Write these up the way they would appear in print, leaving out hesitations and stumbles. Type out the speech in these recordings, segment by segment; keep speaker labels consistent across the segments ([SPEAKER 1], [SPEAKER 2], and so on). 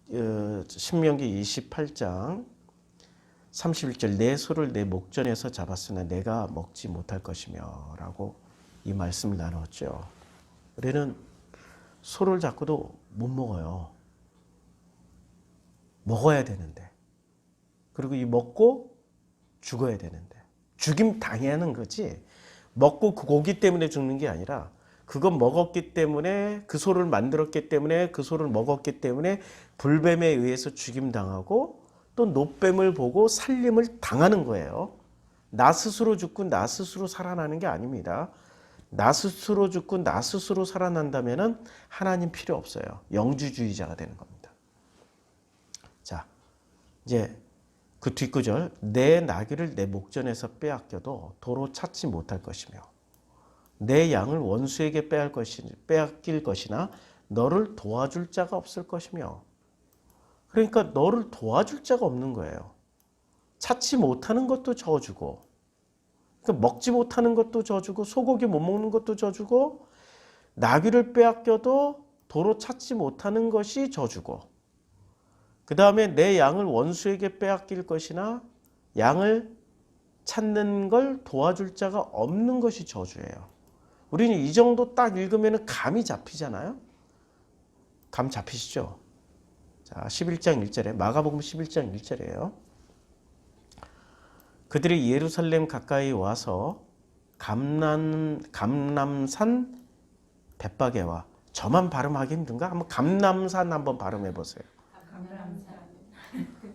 [SPEAKER 1] 신명기 28장 31절 내 소를 내 목전에서 잡았으나 내가 먹지 못할 것이며 라고 이 말씀을 나눴죠. 우리는 소를 잡고도 못 먹어요. 먹어야 되는데. 그리고 이 먹고 죽어야 되는데. 죽임 당하는 거지. 먹고 그 고기 때문에 죽는 게 아니라 그건 먹었기 때문에 그 소를 만들었기 때문에 그 소를 먹었기 때문에 불뱀에 의해서 죽임당하고 또 노뱀을 보고 살림을 당하는 거예요. 나 스스로 죽고 나 스스로 살아나는 게 아닙니다. 나 스스로 죽고 나 스스로 살아난다면 하나님 필요 없어요. 영주주의자가 되는 겁니다. 자, 이제 그 뒷구절 내 나귀를 내 목전에서 빼앗겨도 도로 찾지 못할 것이며 내 양을 원수에게 빼앗길 것이나 너를 도와줄 자가 없을 것이며. 그러니까 너를 도와줄 자가 없는 거예요. 찾지 못하는 것도 저주고 그러니까 먹지 못하는 것도 저주고 소고기 못 먹는 것도 저주고 나귀를 빼앗겨도 도로 찾지 못하는 것이 저주고 그 다음에 내 양을 원수에게 빼앗길 것이나 양을 찾는 걸 도와줄 자가 없는 것이 저주예요. 우리는 이 정도 딱 읽으면 감이 잡히잖아요. 감 잡히시죠? 자, 11장 1절에 마가복음 11장 1절이에요. 그들이 예루살렘 가까이 와서 감람산 벳바게와 저만 발음하기 힘든가? 한번 감람산 한번 발음해 보세요.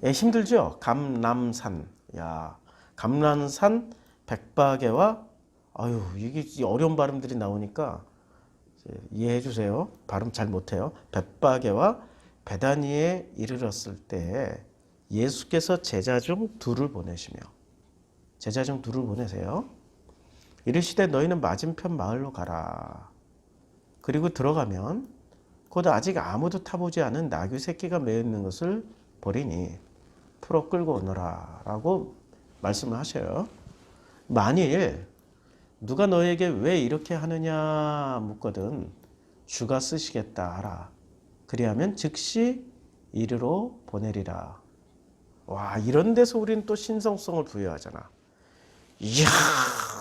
[SPEAKER 1] 예, 힘들죠? 감람산. 야, 감람산 벳바게와 아유, 이게 어려운 발음들이 나오니까 이해해 주세요. 발음 잘 못해요. 벳바게와 베다니에 이르렀을 때 예수께서 제자 중 둘을 보내시며 제자 중 둘을 보내세요. 이르시되 너희는 맞은편 마을로 가라. 그리고 들어가면 곧 아직 아무도 타보지 않은 나귀 새끼가 매어 있는 것을 보리니 풀어 끌고 오너라 라고 말씀을 하셔요. 만일 누가 너에게 왜 이렇게 하느냐 묻거든 주가 쓰시겠다 하라. 그리하면 즉시 이리로 보내리라. 와, 이런 데서 우리는 또 신성성을 부여하잖아. 이야,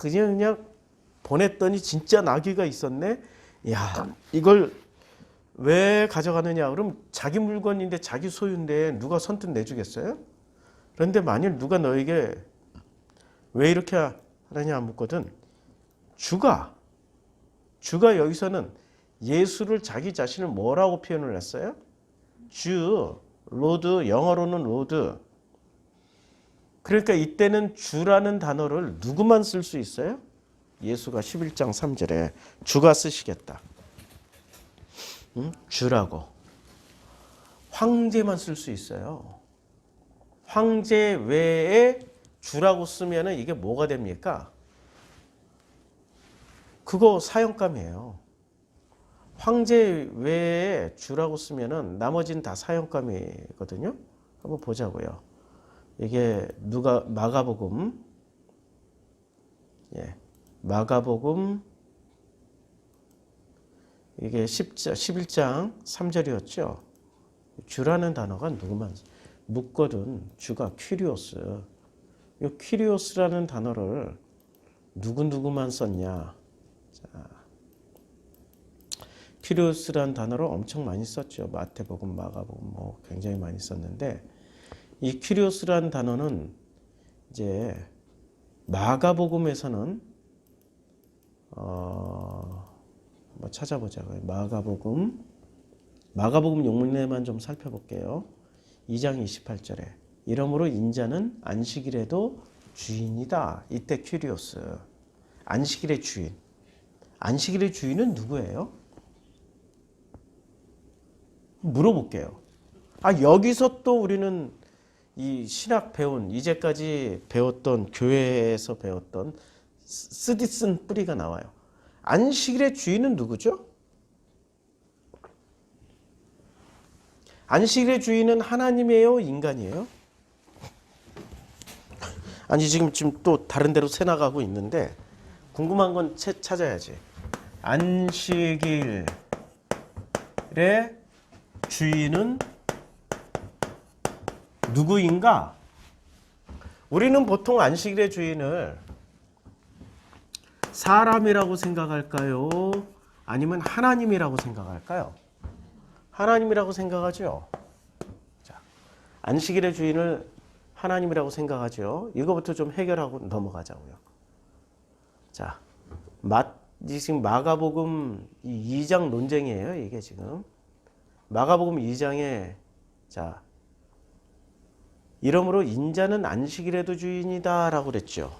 [SPEAKER 1] 그냥 보냈더니 진짜 나귀가 있었네. 야, 이걸 왜 가져가느냐? 그럼 자기 물건인데 자기 소유인데 누가 선뜻 내주겠어요? 그런데 만일 누가 너에게 왜 이렇게 하느냐 묻거든 주가 여기서는 예수를 자기 자신을 뭐라고 표현을 했어요? 주, 로드, 영어로는 로드. 그러니까 이때는 주라는 단어를 누구만 쓸 수 있어요? 예수가 11장 3절에 주가 쓰시겠다. 주라고. 황제만 쓸 수 있어요. 황제 외에 주라고 쓰면 이게 뭐가 됩니까? 그거 사형감이에요. 황제 외에 주라고 쓰면은 나머지는 다 사형감이거든요. 한번 보자고요. 이게 누가 마가복음 이게 11장 3절이었죠. 주라는 단어가 누구만 묻거든 주가 퀴리오스. 이 퀴리오스라는 단어를 누구만 썼냐. 자, 퀴리오스라는 단어를 엄청 많이 썼죠. 마태복음, 마가복음 뭐 굉장히 많이 썼는데 이 퀴리오스라는 단어는 이제 마가복음에서는 뭐 찾아보자고요. 마가복음 용문에만 좀 살펴볼게요. 2장 28절에 이러므로 인자는 안식일에도 주인이다. 이때 퀴리오스. 안식일의 주인. 안식일의 주인은 누구예요? 물어볼게요. 여기서 또 우리는 이 신학 배운 이제까지 배웠던 교회에서 배웠던 쓰디쓴 뿌리가 나와요. 안식일의 주인은 누구죠? 안식일의 주인은 하나님이에요? 인간이에요? 아니 지금 또 다른 데로 새나가고 있는데 궁금한 건 찾아야지. 안식일의 주인은 누구인가? 우리는 보통 안식일의 주인을 사람이라고 생각할까요? 아니면 하나님이라고 생각할까요? 하나님이라고 생각하죠. 자, 안식일의 주인을 하나님이라고 생각하죠. 이거부터 좀 해결하고 넘어가자고요. 자, 지금 마가복음 2장 논쟁이에요. 이게 지금 마가복음 2장에 자, 이러므로 인자는 안식일에도 주인이다라고 그랬죠.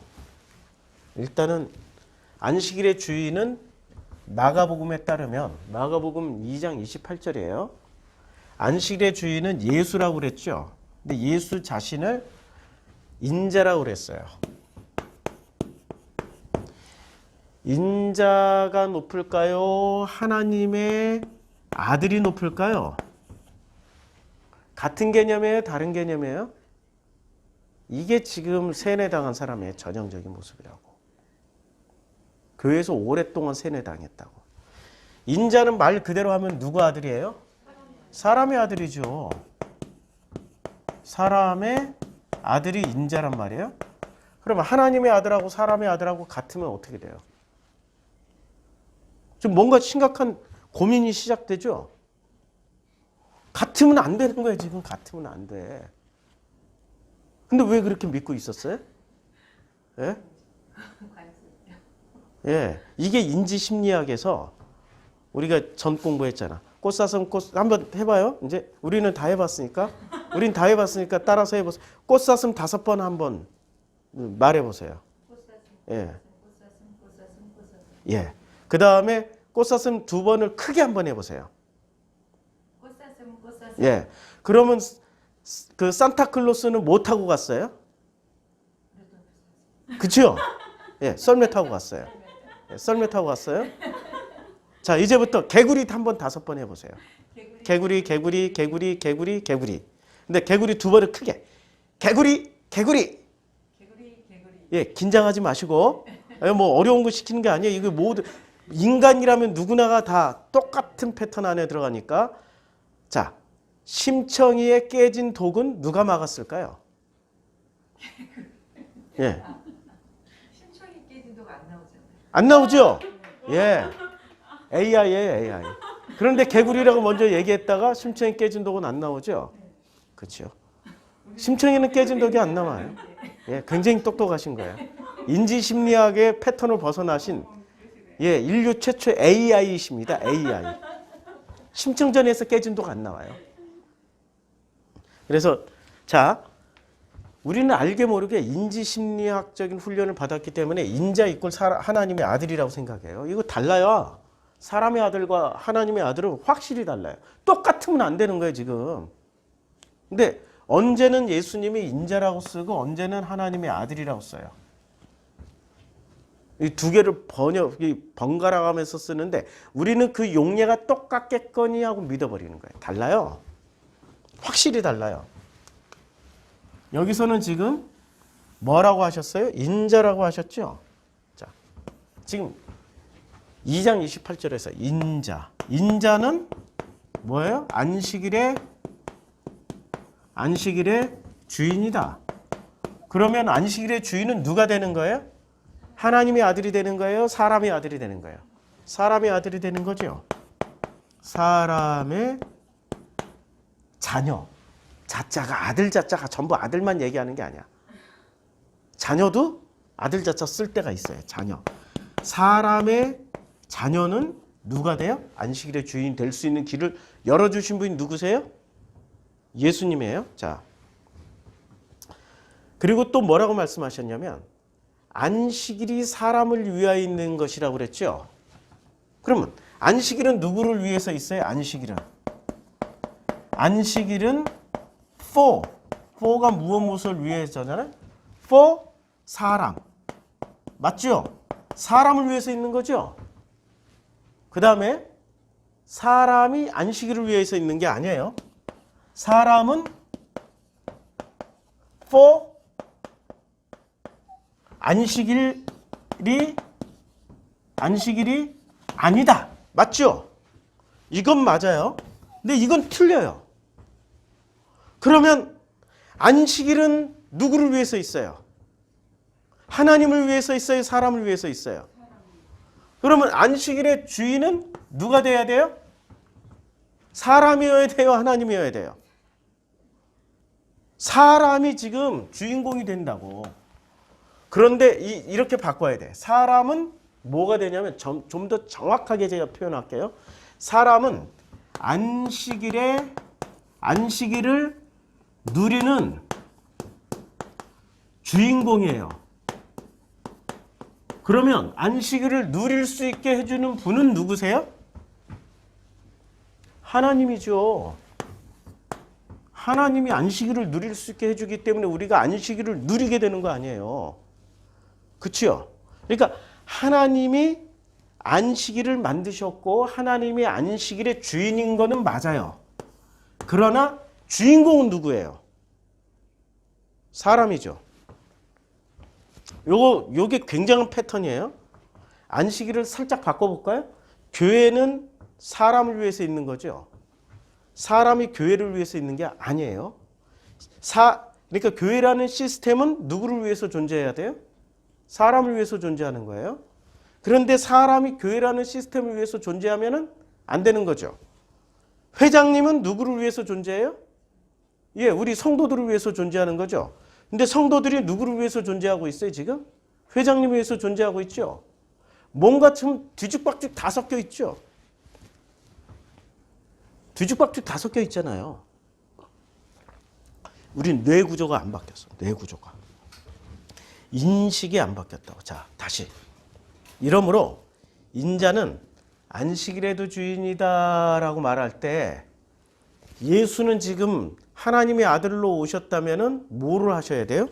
[SPEAKER 1] 일단은 안식일의 주인은 마가복음에 따르면 마가복음 2장 28절이에요. 안식일의 주인은 예수라고 그랬죠. 근데 예수 자신을 인자라고 그랬어요. 인자가 높을까요? 하나님의 아들이 높을까요? 같은 개념이에요? 다른 개념이에요? 이게 지금 세뇌당한 사람의 전형적인 모습이라고. 교회에서 오랫동안 세뇌당했다고. 인자는 말 그대로 하면 누구 아들이에요? 사람의 아들이죠. 사람의 아들이 인자란 말이에요. 그러면 하나님의 아들하고 사람의 아들하고 같으면 어떻게 돼요? 좀 뭔가 심각한 고민이 시작되죠? 같으면 안 되는 거예요. 지금 같으면 안 돼. 근데 왜 그렇게 믿고 있었어요? 예? 예. 이게 인지심리학에서 우리가 전 공부했잖아. 꽃사슴 한번 해봐요. 이제 우리는 다 해봤으니까. 우린 다 해봤으니까 따라서 해보세요. 꽃사슴 5번 한번 말해보세요. 예. 예. 그 다음에 꽃사슴 2번을 크게 한번 해보세요. 예. 그러면 그 산타클로스는 뭐 타고 갔어요? 그쵸? 예. 썰매 타고 갔어요. 예, 썰매 타고 갔어요. 자, 이제부터 개구리 한번 5번 해보세요. 개구리. 근데 개구리 2번을 크게. 개구리. 예, 긴장하지 마시고. 뭐 어려운 거 시키는 게 아니에요. 이거 모두 인간이라면 누구나가 다 똑같은 패턴 안에 들어가니까. 자, 심청이의 깨진 독은 누가 막았을까요? 예.
[SPEAKER 2] 심청이 깨진 독 안 나오잖아요.
[SPEAKER 1] 안 나오죠? 예. AI예요, AI. 그런데 개구리라고 먼저 얘기했다가 심청이 깨진 독은 안 나오죠? 그렇죠. 심청이는 깨진 독이 안 나와요. 예, 굉장히 똑똑하신 거예요. 인지심리학의 패턴을 벗어나신 예, 인류 최초의 AI이십니다. AI. 심청전에서 깨진 독 안 나와요. 그래서 자, 우리는 알게 모르게 인지심리학적인 훈련을 받았기 때문에 인자 이꼴 하나님의 아들이라고 생각해요. 이거 달라요. 사람의 아들과 하나님의 아들은 확실히 달라요. 똑같으면 안 되는 거예요, 지금. 근데 언제는 예수님이 인자라고 쓰고 언제는 하나님의 아들이라고 써요. 이 두 개를 번갈아 가면서 쓰는데 우리는 그 용례가 똑같겠거니 하고 믿어버리는 거예요. 달라요. 확실히 달라요. 여기서는 지금 뭐라고 하셨어요? 인자라고 하셨죠? 자, 지금 2장 28절에서 인자. 인자는 뭐예요? 안식일의 주인이다. 그러면 안식일의 주인은 누가 되는 거예요? 하나님의 아들이 되는 거예요? 사람의 아들이 되는 거예요? 사람의 아들이 되는 거죠. 사람의 자녀. 자자가 아들 자자가 전부 아들만 얘기하는 게 아니야. 자녀도 아들 자자 쓸 때가 있어요. 자녀. 사람의 자녀는 누가 돼요? 안식일의 주인 될 수 있는 길을 열어주신 분이 누구세요? 예수님이에요. 자, 그리고 또 뭐라고 말씀하셨냐면 안식일이 사람을 위하여 있는 것이라고 그랬죠. 그러면 안식일은 누구를 위해서 있어요? 안식일은 for가 무엇을 위해서잖아요? for 사람. 맞죠? 사람을 위해서 있는 거죠. 그 다음에 사람이 안식일을 위해서 있는 게 아니에요. 사람은 for 안식일이 아니다. 맞죠? 이건 맞아요. 근데 이건 틀려요. 그러면 안식일은 누구를 위해서 있어요? 하나님을 위해서 있어요? 사람을 위해서 있어요? 그러면 안식일의 주인은 누가 돼야 돼요? 사람이어야 돼요? 하나님이어야 돼요? 사람이 지금 주인공이 된다고. 그런데 이렇게 바꿔야 돼. 사람은 뭐가 되냐면 좀 더 정확하게 제가 표현할게요. 사람은 안식일을 누리는 주인공이에요. 그러면 안식일을 누릴 수 있게 해주는 분은 누구세요? 하나님이죠. 하나님이 안식일을 누릴 수 있게 해주기 때문에 우리가 안식일을 누리게 되는 거 아니에요. 그렇죠? 그러니까 하나님이 안식일을 만드셨고 하나님이 안식일의 주인인 거는 맞아요. 그러나 주인공은 누구예요? 사람이죠. 요게 굉장한 패턴이에요. 안식일을 살짝 바꿔볼까요? 교회는 사람을 위해서 있는 거죠. 사람이 교회를 위해서 있는 게 아니에요. 그러니까 교회라는 시스템은 누구를 위해서 존재해야 돼요? 사람을 위해서 존재하는 거예요. 그런데 사람이 교회라는 시스템을 위해서 존재하면 안 되는 거죠. 회장님은 누구를 위해서 존재해요? 예, 우리 성도들을 위해서 존재하는 거죠. 근데 성도들이 누구를 위해서 존재하고 있어요, 지금? 회장님을 위해서 존재하고 있죠. 뭔가 좀 뒤죽박죽 다 섞여 있죠. 뒤죽박죽 다 섞여 있잖아요. 우리 뇌 구조가 안 바뀌었어. 뇌 구조가. 인식이 안 바뀌었다고. 자, 다시. 이러므로 인자는 안식일에도 주인이다라고 말할 때 예수는 지금 하나님의 아들로 오셨다면은 뭐를 하셔야 돼요?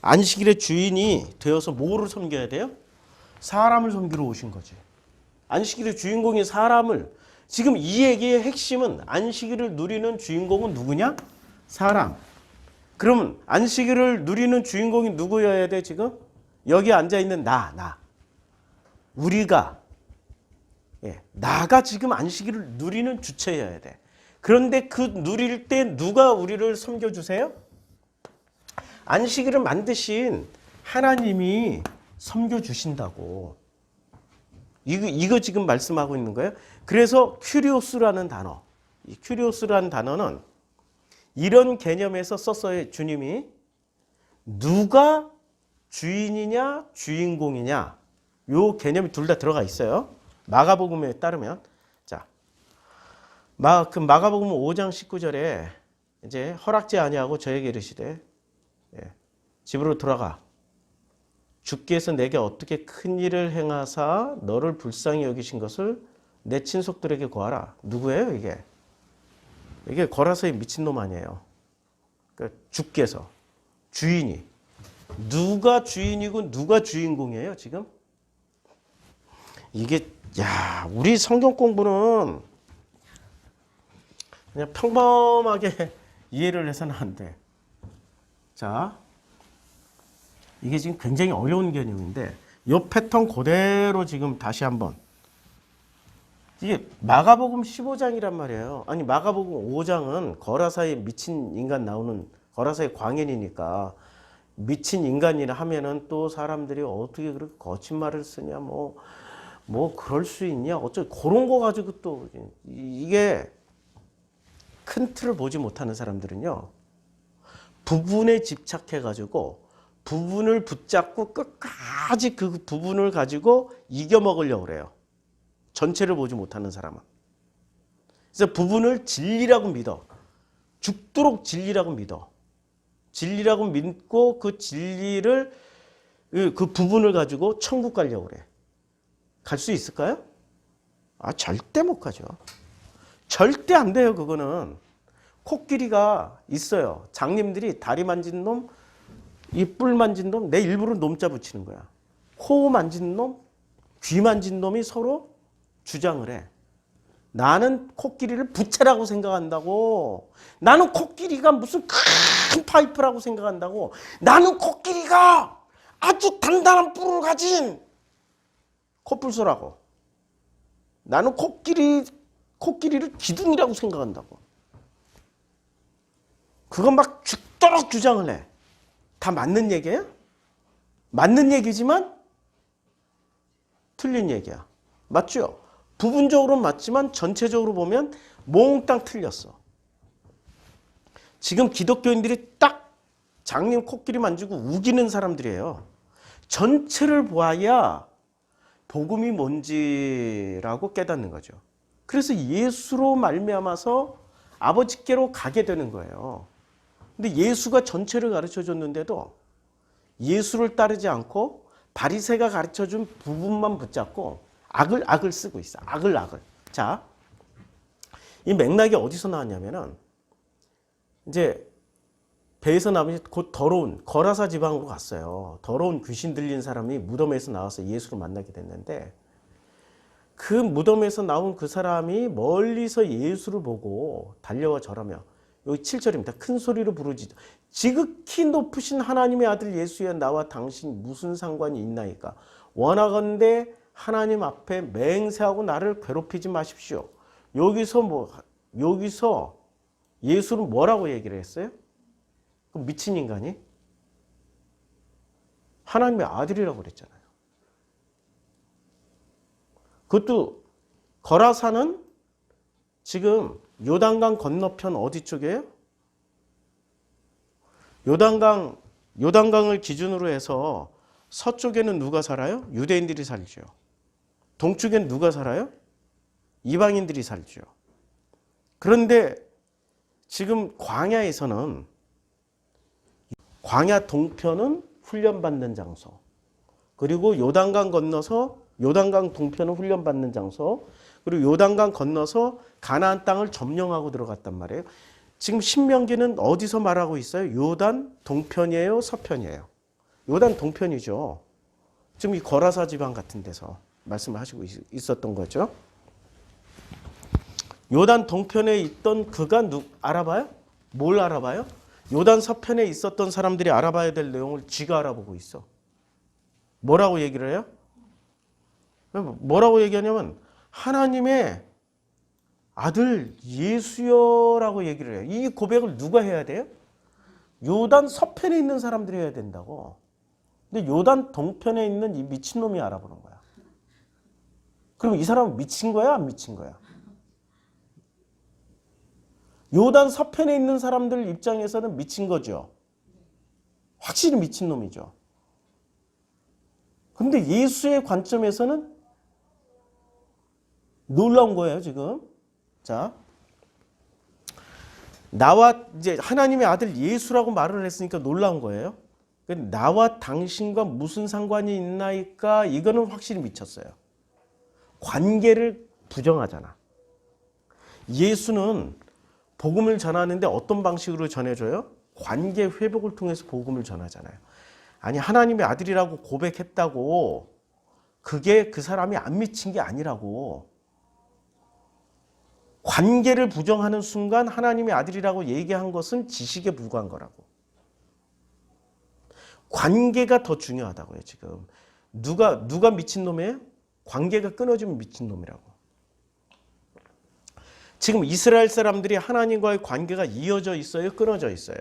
[SPEAKER 1] 안식일의 주인이 되어서 뭐를 섬겨야 돼요? 사람을 섬기러 오신 거지. 안식일의 주인공인 사람을. 지금 이 얘기의 핵심은 안식일을 누리는 주인공은 누구냐? 사람. 그러면 안식일을 누리는 주인공이 누구여야 돼 지금? 여기 앉아있는 나. 우리가. 예, 나가 지금 안식일을 누리는 주체여야 돼. 그런데 그 누릴 때 누가 우리를 섬겨주세요? 안식일을 만드신 하나님이 섬겨주신다고. 이거 지금 말씀하고 있는 거예요. 그래서 큐리오스라는 단어. 이 큐리오스라는 단어는 이런 개념에서 썼어요. 주님이. 누가 주인이냐 주인공이냐. 요 개념이 둘 다 들어가 있어요. 마가복음에 따르면. 자, 마가복음 5장 19절에 이제 허락지 아니하고 저에게 이르시되 집으로 돌아가. 주께서 내게 어떻게 큰 일을 행하사 너를 불쌍히 여기신 것을 내 친속들에게 고하라. 누구예요 이게? 이게 거라서의 미친놈 아니에요. 그러니까 주께서. 주인이. 누가 주인이고 누가 주인공이에요 지금? 이게 우리 성경 공부는 그냥 평범하게 이해를 해서는 안 돼. 자, 이게 지금 굉장히 어려운 개념인데 이 패턴 그대로 지금 다시 한번. 이게 마가복음 15장이란 말이에요. 아니 마가복음 5장은 거라사의 미친 인간 나오는 거라사의 광연이니까 미친 인간이라 하면은 또 사람들이 어떻게 그렇게 거친 말을 쓰냐 뭐 그럴 수 있냐 어쩌 그런 거 가지고 또 이게 큰 틀을 보지 못하는 사람들은요 부분에 집착해 가지고 부분을 붙잡고 끝까지 그 부분을 가지고 이겨 먹으려고 그래요. 전체를 보지 못하는 사람은. 그래서 부분을 진리라고 믿어. 죽도록 진리라고 믿어. 진리라고 믿고 그 진리를 그 부분을 가지고 천국 가려고 그래. 갈 수 있을까요? 절대 못 가죠. 절대 안 돼요, 그거는. 코끼리가 있어요. 장님들이 다리 만진 놈, 이 뿔 만진 놈, 내 일부러 놈자 붙이는 거야. 코 만진 놈, 귀 만진 놈이 서로 주장을 해. 나는 코끼리를 부채라고 생각한다고. 나는 코끼리가 무슨 큰 파이프라고 생각한다고. 나는 코끼리가 아주 단단한 뿔을 가진 코뿔소라고. 나는 코끼리를 기둥이라고 생각한다고. 그건 막 죽도록 죽도록 주장을 해. 다 맞는 얘기예요? 맞는 얘기지만 틀린 얘기야. 맞죠? 부분적으로 맞지만 전체적으로 보면 몽땅 틀렸어. 지금 기독교인들이 딱 장님 코끼리 만지고 우기는 사람들이에요. 전체를 보아야 복음이 뭔지라고 깨닫는 거죠. 그래서 예수로 말미암아서 아버지께로 가게 되는 거예요. 근데 예수가 전체를 가르쳐 줬는데도 예수를 따르지 않고 바리새가 가르쳐 준 부분만 붙잡고 악을 쓰고 있어. 악을. 자, 이 맥락이 어디서 나왔냐면은 이제 배에서 나오면 곧 더러운 거라사 지방으로 갔어요. 더러운 귀신 들린 사람이 무덤에서 나와서 예수를 만나게 됐는데 그 무덤에서 나온 그 사람이 멀리서 예수를 보고 달려와 절하며 여기 7절입니다. 큰 소리로 부르짖어 지극히 높으신 하나님의 아들 예수여 나와 당신 무슨 상관이 있나이까 원하건대 하나님 앞에 맹세하고 나를 괴롭히지 마십시오. 여기서 예수는 뭐라고 얘기를 했어요? 미친 인간이? 하나님의 아들이라고 그랬잖아요. 그것도 거라사는 지금 요단강 건너편 어디 쪽이에요? 요단강을 기준으로 해서 서쪽에는 누가 살아요? 유대인들이 살죠. 동쪽에는 누가 살아요? 이방인들이 살죠. 그런데 지금 광야에서는 광야 동편은 훈련받는 장소, 그리고 요단강 건너서 요단강 동편은 훈련받는 장소, 그리고 요단강 건너서 가나안 땅을 점령하고 들어갔단 말이에요. 지금 신명기는 어디서 말하고 있어요? 요단 동편이에요? 서편이에요? 요단 동편이죠. 지금 이 거라사 지방 같은 데서 말씀하시고 있었던 거죠. 요단 동편에 있던 그가 알아봐요? 뭘 알아봐요? 요단 서편에 있었던 사람들이 알아봐야 될 내용을 지가 알아보고 있어. 뭐라고 얘기를 해요? 뭐라고 얘기하냐면 하나님의 아들 예수여라고 얘기를 해요. 이 고백을 누가 해야 돼요? 요단 서편에 있는 사람들이 해야 된다고. 근데 요단 동편에 있는 이 미친놈이 알아보는 거야. 그럼 이 사람은 미친 거야? 안 미친 거야? 요단 서편에 있는 사람들 입장에서는 미친 거죠. 확실히 미친 놈이죠. 근데 예수의 관점에서는 놀라운 거예요, 지금. 자, 나와 이제 하나님의 아들 예수라고 말을 했으니까 놀라운 거예요. 나와 당신과 무슨 상관이 있나이까? 이거는 확실히 미쳤어요. 관계를 부정하잖아. 예수는 복음을 전하는데 어떤 방식으로 전해줘요? 관계 회복을 통해서 복음을 전하잖아요. 아니 하나님의 아들이라고 고백했다고 그게 그 사람이 안 미친 게 아니라고. 관계를 부정하는 순간 하나님의 아들이라고 얘기한 것은 지식에 불과한 거라고. 관계가 더 중요하다고요. 지금 누가 미친놈이에요? 관계가 끊어지면 미친놈이라고. 지금 이스라엘 사람들이 하나님과의 관계가 이어져 있어요? 끊어져 있어요?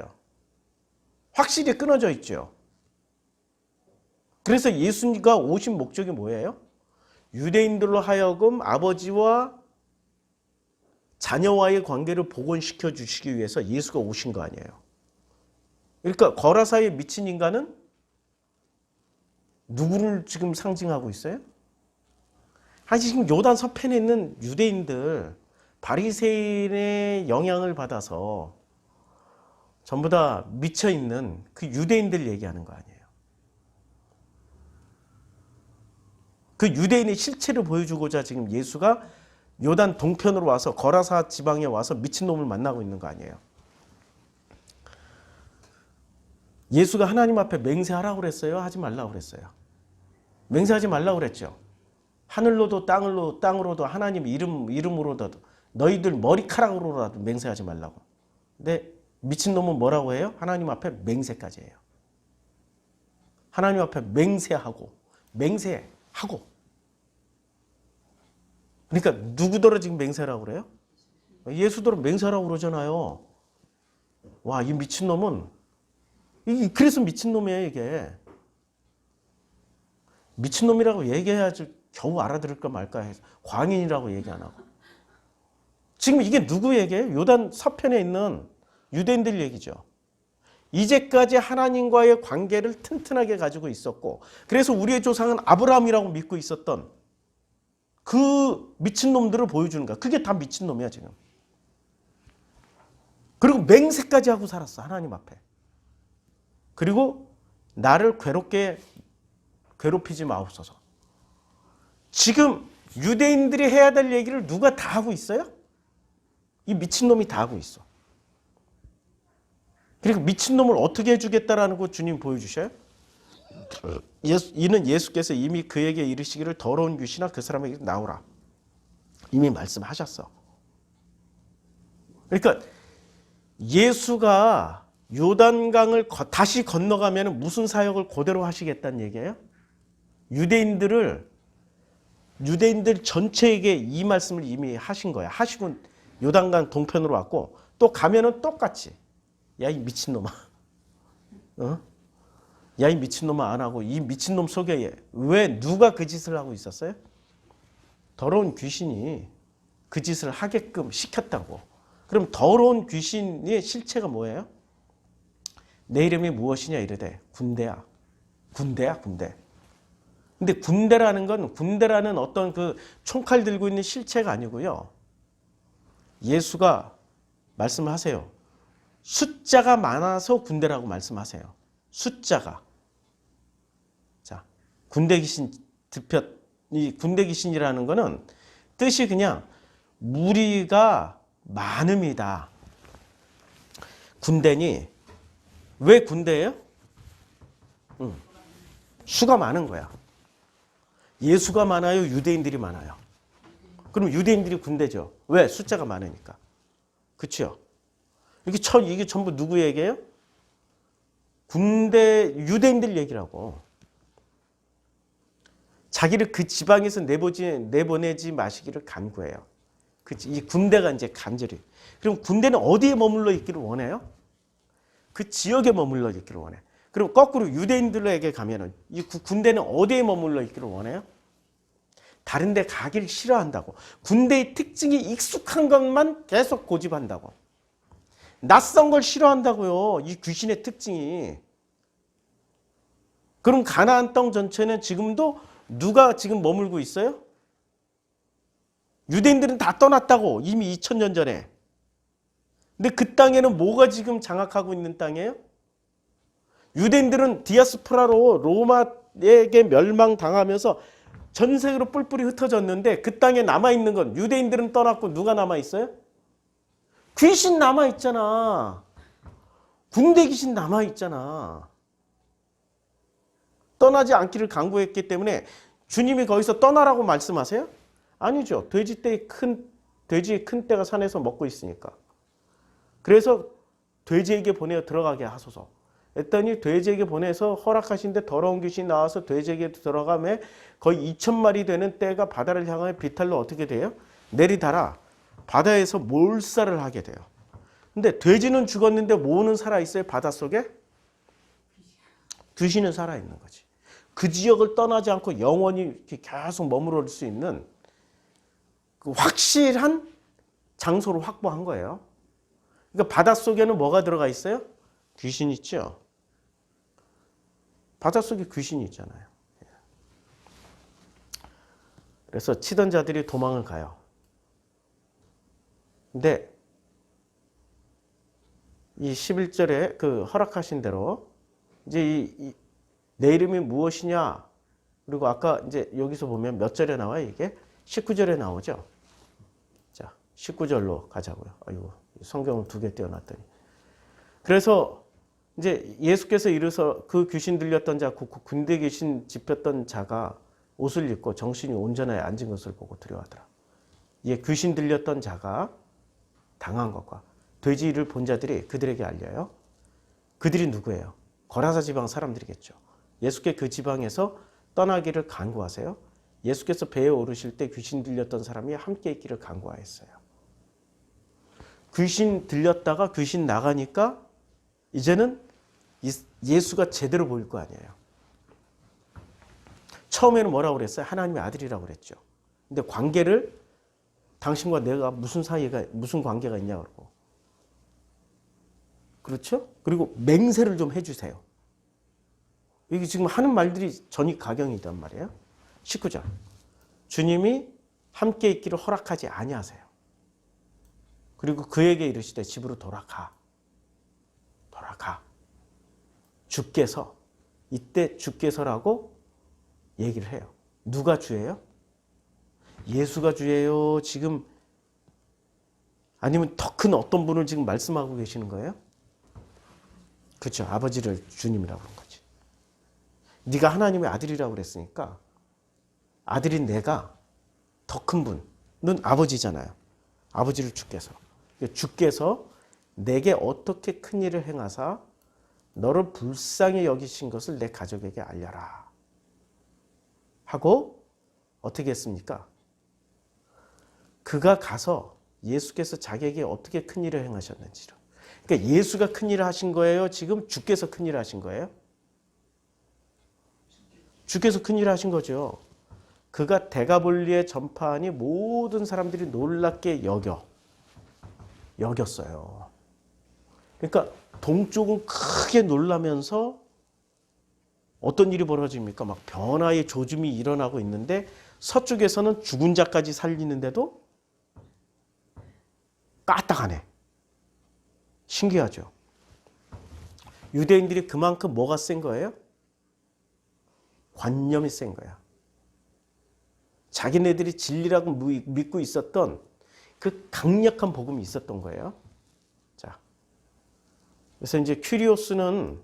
[SPEAKER 1] 확실히 끊어져 있죠. 그래서 예수님과 오신 목적이 뭐예요? 유대인들로 하여금 아버지와 자녀와의 관계를 복원시켜 주시기 위해서 예수가 오신 거 아니에요. 그러니까 거라사에 미친 인간은 누구를 지금 상징하고 있어요? 사실 지금 요단 서편에 있는 유대인들, 바리새인의 영향을 받아서 전부 다 미쳐 있는 그 유대인들 얘기하는 거 아니에요. 그 유대인의 실체를 보여주고자 지금 예수가 요단 동편으로 와서 거라사 지방에 와서 미친놈을 만나고 있는 거 아니에요. 예수가 하나님 앞에 맹세하라고 그랬어요? 하지 말라고 그랬어요? 맹세하지 말라고 그랬죠. 하늘로도 땅으로도 하나님 이름으로도 너희들 머리카락으로라도 맹세하지 말라고. 근데 미친놈은 뭐라고 해요? 하나님 앞에 맹세까지 해요. 하나님 앞에 맹세하고. 그러니까 누구더러 지금 맹세라고 그래요? 예수더러 맹세하라고 그러잖아요. 와, 이 미친놈은 그래서 미친놈이에요, 이게. 미친놈이라고 얘기해야지 겨우 알아들을까 말까 해서 광인이라고 얘기 안 하고. 지금 이게 누구 얘기예요? 요단 서편에 있는 유대인들 얘기죠. 이제까지 하나님과의 관계를 튼튼하게 가지고 있었고, 그래서 우리의 조상은 아브라함이라고 믿고 있었던 그 미친놈들을 보여주는 거야. 그게 다 미친놈이야, 지금. 그리고 맹세까지 하고 살았어, 하나님 앞에. 그리고 나를 괴롭히지 마옵소서. 지금 유대인들이 해야 될 얘기를 누가 다 하고 있어요? 이 미친놈이 다 하고 있어. 그리고 미친놈을 어떻게 해주겠다라는 거 주님 보여주셔요? 이는 예수께서 이미 그에게 이르시기를 더러운 귀신아 그 사람에게 나오라. 이미 말씀하셨어. 그러니까 예수가 요단강을 다시 건너가면 무슨 사역을 그대로 하시겠다는 얘기예요? 유대인들 전체에게 이 말씀을 이미 하신 거야. 하시고 요단강 동편으로 왔고 또 가면은 똑같이 야 이 미친놈아, 야 이 미친놈아 안 하고 이 미친놈 속에 왜 누가 그 짓을 하고 있었어요? 더러운 귀신이 그 짓을 하게끔 시켰다고. 그럼 더러운 귀신의 실체가 뭐예요? 내 이름이 무엇이냐 이르되 군대야. 군대. 근데 군대라는 어떤 그 총칼 들고 있는 실체가 아니고요. 예수가 말씀하세요. 숫자가 많아서 군대라고 말씀하세요. 숫자가. 자, 군대 귀신이라는 거는 뜻이 그냥 무리가 많음이다. 군대니 왜 군대예요? 수가 많은 거야. 예수가 많아요? 유대인들이 많아요? 그럼 유대인들이 군대죠. 왜? 숫자가 많으니까. 그렇죠? 이게 전부 누구 얘기예요? 군대, 유대인들 얘기라고. 자기를 그 지방에서 내보내지 마시기를 간구해요. 이 군대가 이제 간절히. 그럼 군대는 어디에 머물러 있기를 원해요? 그 지역에 머물러 있기를 원해. 그럼 거꾸로 유대인들에게 가면은 이 군대는 어디에 머물러 있기를 원해요? 다른 데 가길 싫어한다고. 군대의 특징이 익숙한 것만 계속 고집한다고. 낯선 걸 싫어한다고요. 이 귀신의 특징이. 그럼 가나안 땅 전체는 지금도 누가 지금 머물고 있어요? 유대인들은 다 떠났다고. 이미 2000년 전에. 근데 그 땅에는 뭐가 지금 장악하고 있는 땅이에요? 유대인들은 디아스포라로 로마에게 멸망당하면서 전 세계로 뿔뿔이 흩어졌는데 그 땅에 남아있는 건 유대인들은 떠났고 누가 남아있어요? 귀신 남아있잖아. 군대 귀신 남아있잖아. 떠나지 않기를 간구했기 때문에 주님이 거기서 떠나라고 말씀하세요? 아니죠. 돼지의 큰 떼가 산에서 먹고 있으니까. 그래서 돼지에게 보내어 들어가게 하소서. 했더니 돼지에게 보내서 허락하신데 더러운 귀신이 나와서 돼지에게 들어가며 거의 2000마리 되는 떼가 바다를 향하여 비탈로 어떻게 돼요? 내리달아 바다에서 몰살을 하게 돼요. 근데 돼지는 죽었는데 뭐는 살아있어요? 바닷속에? 귀신은 살아있는 거지. 그 지역을 떠나지 않고 영원히 이렇게 계속 머무를 수 있는 그 확실한 장소를 확보한 거예요. 그러니까 바닷속에는 뭐가 들어가 있어요? 귀신 있죠. 바닷속에 귀신이 있잖아요. 그래서 치던 자들이 도망을 가요. 근데 이 11절에 그 허락하신 대로 이제 내 이름이 무엇이냐? 그리고 아까 이제 여기서 보면 몇 절에 나와요, 이게? 19절에 나오죠. 자, 19절로 가자고요. 아이고, 성경을 2개 떼어놨더니. 그래서 이제 예수께서 이르서 그 귀신 들렸던 자, 군대 귀신 짚혔던 자가 옷을 입고 정신이 온전하게 앉은 것을 보고 두려워하더라. 이게 귀신 들렸던 자가 당한 것과 돼지를 본 자들이 그들에게 알려요. 그들이 누구예요? 거라사 지방 사람들이겠죠. 예수께 그 지방에서 떠나기를 간구하세요. 예수께서 배에 오르실 때 귀신 들렸던 사람이 함께 있기를 간구하였어요. 귀신 들렸다가 귀신 나가니까 이제는 예수가 제대로 보일 거 아니에요. 처음에는 뭐라고 그랬어요? 하나님의 아들이라고 그랬죠. 근데 관계를 당신과 내가 무슨 관계가 있냐 그러고. 그렇죠? 그리고 맹세를 좀 해주세요. 여기 지금 하는 말들이 전이가경이란 말이에요. 19절. 주님이 함께 있기를 허락하지 아니하세요. 그리고 그에게 이르시되 집으로 돌아가. 주께서, 이때 주께서라고 얘기를 해요. 누가 주예요? 예수가 주예요? 지금 아니면 더 큰 어떤 분을 지금 말씀하고 계시는 거예요? 그렇죠. 아버지를 주님이라고 그런 거지. 네가 하나님의 아들이라고 그랬으니까 아들인 내가 더 큰 분은 아버지잖아요. 아버지를 주께서 내게 어떻게 큰 일을 행하사 너를 불쌍히 여기신 것을 내 가족에게 알려라 하고 어떻게 했습니까? 그가 가서 예수께서 자기에게 어떻게 큰 일을 행하셨는지를. 그러니까 예수가 큰 일을 하신 거예요? 지금 주께서 큰 일을 하신 거예요? 주께서 큰 일을 하신 거죠. 그가 데가볼리에 전파하니 모든 사람들이 놀랍게 여겼어요. 그러니까 동쪽은 크게 놀라면서 어떤 일이 벌어집니까? 막 변화의 조짐이 일어나고 있는데 서쪽에서는 죽은 자까지 살리는데도 까딱하네. 신기하죠. 유대인들이 그만큼 뭐가 센 거예요? 관념이 센 거야. 자기네들이 진리라고 믿고 있었던 그 강력한 복음이 있었던 거예요. 자, 그래서 이제 큐리오스는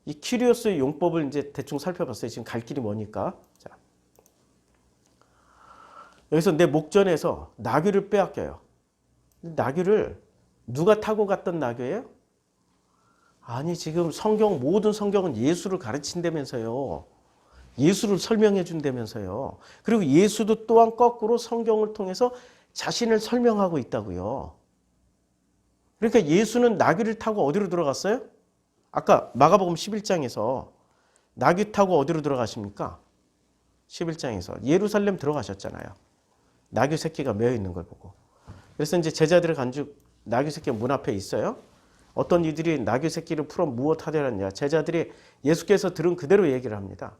[SPEAKER 1] 이 큐리오스의 용법을 이제 대충 살펴봤어요. 지금 갈 길이 머니까. 자, 여기서 내 목전에서 나귀를 빼앗겨요. 나귀를 누가 타고 갔던 나귀예요? 아니 지금 모든 성경은 예수를 가르친다면서요. 예수를 설명해 준다면서요. 그리고 예수도 또한 거꾸로 성경을 통해서 자신을 설명하고 있다고요. 그러니까 예수는 나귀를 타고 어디로 들어갔어요? 아까 마가복음 11장에서 나귀 타고 어디로 들어가십니까? 11장에서 예루살렘 들어가셨잖아요. 나귀 새끼가 메어 있는 걸 보고. 그래서 이제 제자들을 간주 나귀 새끼가 문 앞에 있어요. 어떤 이들이 나귀 새끼를 풀어 무엇하되느냐. 제자들이 예수께서 들은 그대로 얘기를 합니다.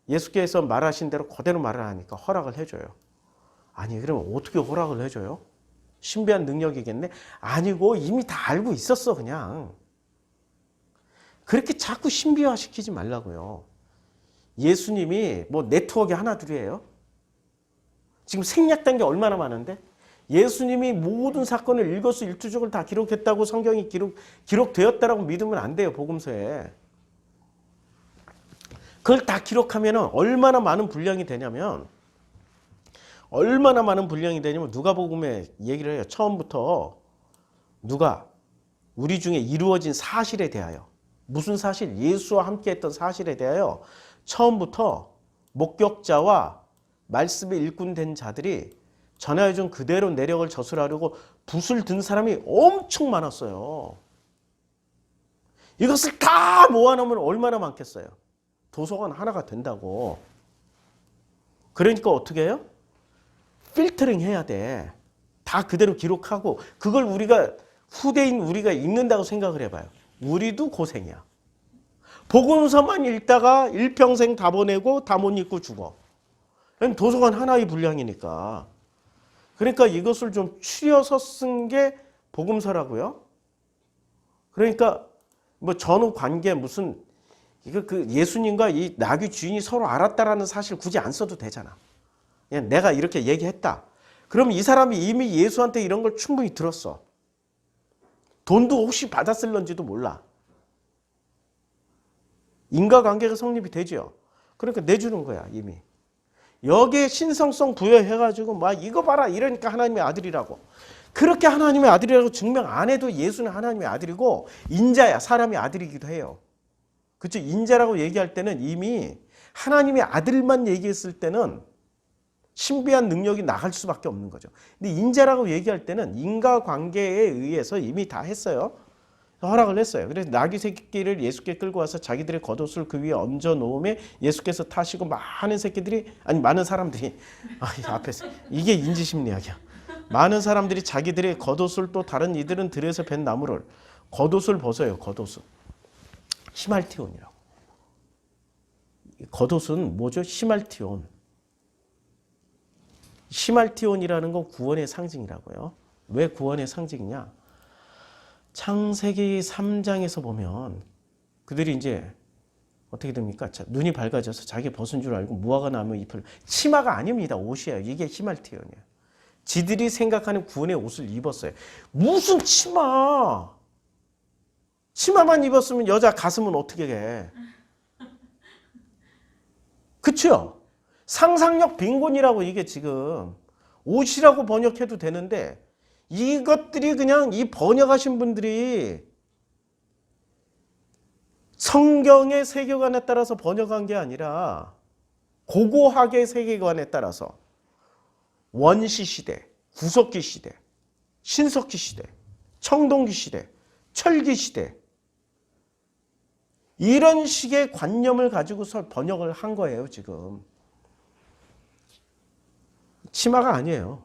[SPEAKER 1] 예수께서 말하신 대로 그대로 말을 하니까 허락을 해줘요. 아니 그러면 어떻게 허락을 해줘요? 신비한 능력이겠네? 아니고 이미 다 알고 있었어 그냥. 그렇게 자꾸 신비화시키지 말라고요. 예수님이 뭐 네트워크 하나둘이에요. 지금 생략된 게 얼마나 많은데? 예수님이 모든 사건을 일거수일투족을 다 기록했다고 성경이 기록되었다라고 믿으면 안 돼요. 복음서에. 그걸 다 기록하면 얼마나 많은 분량이 되냐면 누가복음에 얘기를 해요. 처음부터 우리 중에 이루어진 사실에 대하여 무슨 사실? 예수와 함께 했던 사실에 대하여 처음부터 목격자와 말씀에 일꾼된 자들이 전하여준 그대로 내력을 저술하려고 붓을 든 사람이 엄청 많았어요. 이것을 다 모아놓으면 얼마나 많겠어요? 도서관 하나가 된다고. 그러니까 어떻게 해요? 필터링 해야 돼. 다 그대로 기록하고 그걸 후대인 우리가 읽는다고 생각을 해봐요. 우리도 고생이야. 복음서만 읽다가 일평생 다 보내고 다 못 읽고 죽어. 도서관 하나의 분량이니까. 그러니까 이것을 좀 추려서 쓴 게 복음서라고요. 그러니까 뭐 전후 관계 이거 예수님과 이 나귀 주인이 서로 알았다라는 사실 굳이 안 써도 되잖아. 그냥 내가 이렇게 얘기했다. 그럼 이 사람이 이미 예수한테 이런 걸 충분히 들었어. 돈도 혹시 받았을런지도 몰라. 인과관계가 성립이 되죠. 그러니까 내주는 거야 이미. 여기에 신성성 부여해가지고 막 이거 봐라 이러니까 하나님의 아들이라고. 그렇게 하나님의 아들이라고 증명 안 해도 예수는 하나님의 아들이고 인자야. 사람의 아들이기도 해요. 그렇죠? 인자라고 얘기할 때는 이미 하나님의 아들만 얘기했을 때는 신비한 능력이 나갈 수밖에 없는 거죠. 근데 인자라고 얘기할 때는 인과관계에 의해서 이미 다 했어요. 허락을 했어요. 그래서 나귀 새끼를 예수께 끌고 와서 자기들의 겉옷을 그 위에 얹어 놓음에 예수께서 타시고 많은 사람들이 앞에서 이게 인지심리학이야. 많은 사람들이 자기들의 겉옷을 또 다른 이들은 들에서 벤 나무를 겉옷을 벗어요. 겉옷은 히말티온이라고. 겉옷은 뭐죠? 히말티온. 히말티온이라는 건 구원의 상징이라고요. 왜 구원의 상징이냐? 창세기 3장에서 보면 그들이 이제 어떻게 됩니까? 눈이 밝아져서 자기 벗은 줄 알고 무화과 나무 잎을 치마가 아닙니다. 옷이에요. 이게 히말티온이에요. 지들이 생각하는 구원의 옷을 입었어요. 무슨 치마? 치마만 입었으면 여자 가슴은 어떻게 해? 그쵸? 상상력 빈곤이라고 이게 지금 옷이라고 번역해도 되는데 이것들이 그냥 이 번역하신 분들이 성경의 세계관에 따라서 번역한 게 아니라 고고학의 세계관에 따라서 원시 시대, 구석기 시대, 신석기 시대, 청동기 시대, 철기 시대 이런 식의 관념을 가지고서 번역을 한 거예요, 지금. 치마가 아니에요.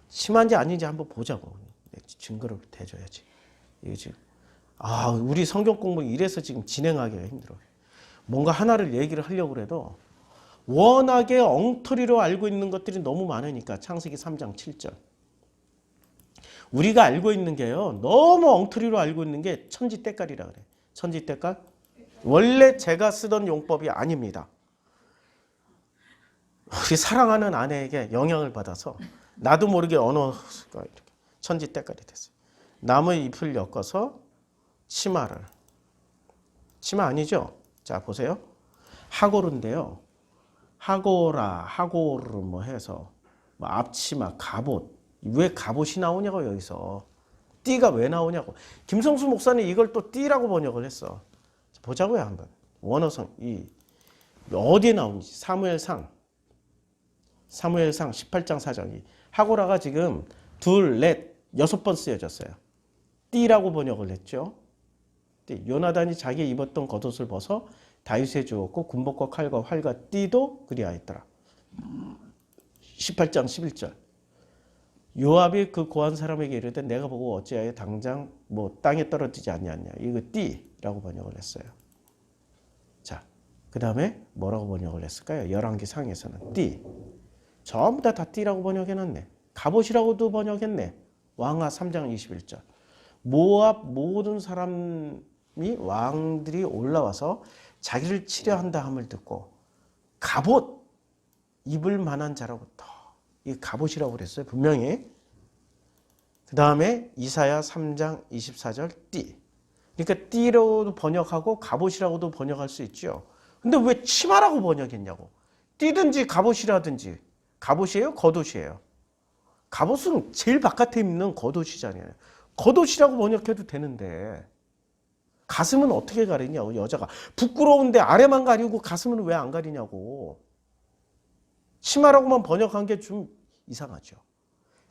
[SPEAKER 1] 심한지 아닌지 한번 보자고. 증거를 대줘야지. 이게 지금 우리 성경 공부 이래서 지금 진행하기가 힘들어. 뭔가 하나를 얘기를 하려고 해도 워낙에 엉터리로 알고 있는 것들이 너무 많으니까 창세기 3장 7절. 우리가 알고 있는 게요. 너무 엉터리로 알고 있는 게 천지때깔이라 그래. 천지때깔? 원래 제가 쓰던 용법이 아닙니다. 우리 사랑하는 아내에게 영향을 받아서 나도 모르게 언어가 이렇게 천지때깔이 됐어요. 나무의 잎을 엮어서 치마를. 치마 아니죠? 자, 보세요. 하고르인데요. 하고르 뭐 해서 뭐 앞치마, 갑옷. 왜 갑옷이 나오냐고 여기서. 띠가 왜 나오냐고. 김성수 목사는 이걸 또 띠라고 번역을 했어. 보자고요, 한번. 원어성 이 어디에 나오는지. 사무엘상 18장 4절. 하고라가 지금 2, 4, 6번 쓰여졌어요. 띠라고 번역을 했죠. 요나단이 자기 입었던 겉옷을 벗어 다윗에 주었고 군복과 칼과 활과 띠도 그리하였더라. 18장 11절. 요압이 그 고한 사람에게 이르되 내가 보고 어찌하여 당장 뭐 땅에 떨어지지 않냐냐. 이거 띠라고 번역을 했어요. 자, 그 다음에 뭐라고 번역을 했을까요? 열왕기 상에서는 띠. 전부 다 띠라고 번역해놨네. 갑옷이라고도 번역했네. 왕하 3장 21절. 모압 모든 사람이 왕들이 올라와서 자기를 치려한다 함을 듣고 갑옷 입을 만한 자로부터 이 갑옷이라고 그랬어요. 분명히. 그 다음에 이사야 3장 24절 띠. 그러니까 띠로도 번역하고 갑옷이라고도 번역할 수 있죠. 근데 왜 치마라고 번역했냐고. 띠든지 갑옷이라든지. 갑옷이에요? 겉옷이에요? 갑옷은 제일 바깥에 입는 겉옷이잖아요. 겉옷이라고 번역해도 되는데 가슴은 어떻게 가리냐고. 여자가 부끄러운데 아래만 가리고 가슴은 왜 안 가리냐고. 치마라고만 번역한 게 좀 이상하죠.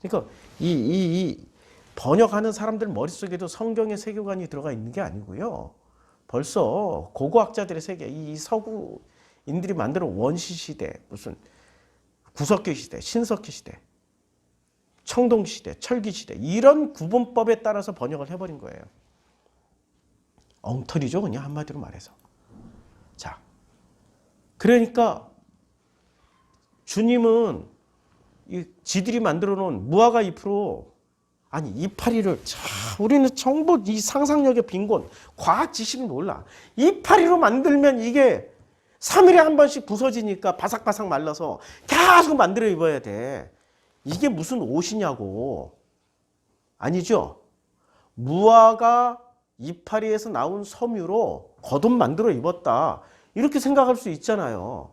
[SPEAKER 1] 그러니까 이 번역하는 사람들 머릿속에도 성경의 세계관이 들어가 있는 게 아니고요. 벌써 고고학자들의 세계, 이 서구인들이 만드는 원시 시대, 무슨 구석기 시대, 신석기 시대, 청동 시대, 철기 시대 이런 구분법에 따라서 번역을 해버린 거예요. 엉터리죠, 그냥 한마디로 말해서. 자, 그러니까 주님은 이 지들이 만들어 놓은 무화과 잎으로 아니 이파리를 우리는 전부 이 상상력의 빈곤, 과학 지식을 몰라. 이파리로 만들면 이게 3일에 한 번씩 부서지니까 바삭바삭 말라서 계속 만들어 입어야 돼. 이게 무슨 옷이냐고. 아니죠. 무화과 이파리에서 나온 섬유로 겉옷 만들어 입었다. 이렇게 생각할 수 있잖아요.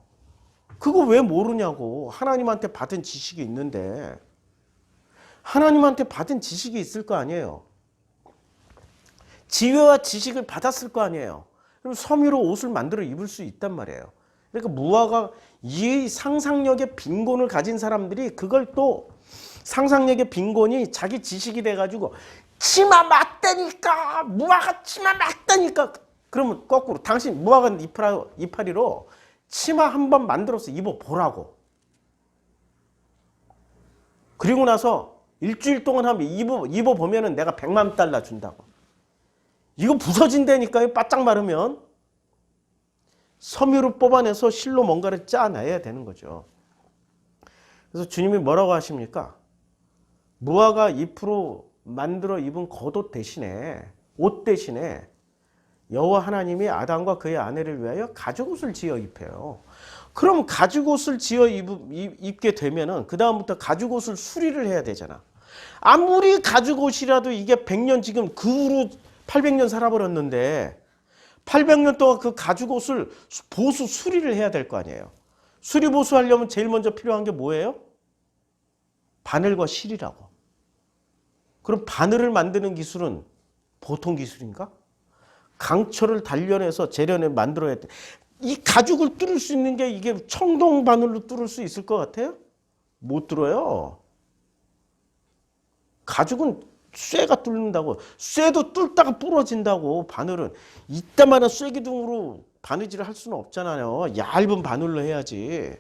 [SPEAKER 1] 그거 왜 모르냐고. 하나님한테 받은 지식이 있는데. 하나님한테 받은 지식이 있을 거 아니에요. 지혜와 지식을 받았을 거 아니에요. 그럼 섬유로 옷을 만들어 입을 수 있단 말이에요. 그러니까 무화과 이 상상력의 빈곤을 가진 사람들이 그걸 또 상상력의 빈곤이 자기 지식이 돼가지고 치마 맞다니까. 무화과 치마 맞다니까. 그러면 거꾸로 당신 무화과 이파리로 치마 한번 만들어서 입어보라고. 그리고 나서 일주일 동안 하면 입어보면은 내가 100만 달러 준다고. 이거 부서진다니까요. 바짝 마르면. 섬유를 뽑아내서 실로 뭔가를 짜내야 되는 거죠. 그래서 주님이 뭐라고 하십니까? 무화과 잎으로 만들어 입은 겉옷 대신에, 옷 대신에 여호와 하나님이 아담과 그의 아내를 위하여 가죽옷을 지어 입혀요. 그럼 가죽옷을 지어 입게 되면은 그 다음부터 가죽옷을 수리를 해야 되잖아. 아무리 가죽옷이라도 이게 100년, 지금 그 후로 800년 살아버렸는데 800년 동안 그 가죽옷을 보수 수리를 해야 될 거 아니에요. 수리 보수하려면 제일 먼저 필요한 게 뭐예요? 바늘과 실이라고. 그럼 바늘을 만드는 기술은 보통 기술인가? 강철을 단련해서 재련해 만들어야 돼. 이 가죽을 뚫을 수 있는 게 이게 청동 바늘로 뚫을 수 있을 것 같아요? 못 뚫어요. 가죽은 쇠가 뚫는다고. 쇠도 뚫다가 부러진다고. 바늘은 이따만한 쇠기둥으로 바느질을 할 수는 없잖아요. 얇은 바늘로 해야지.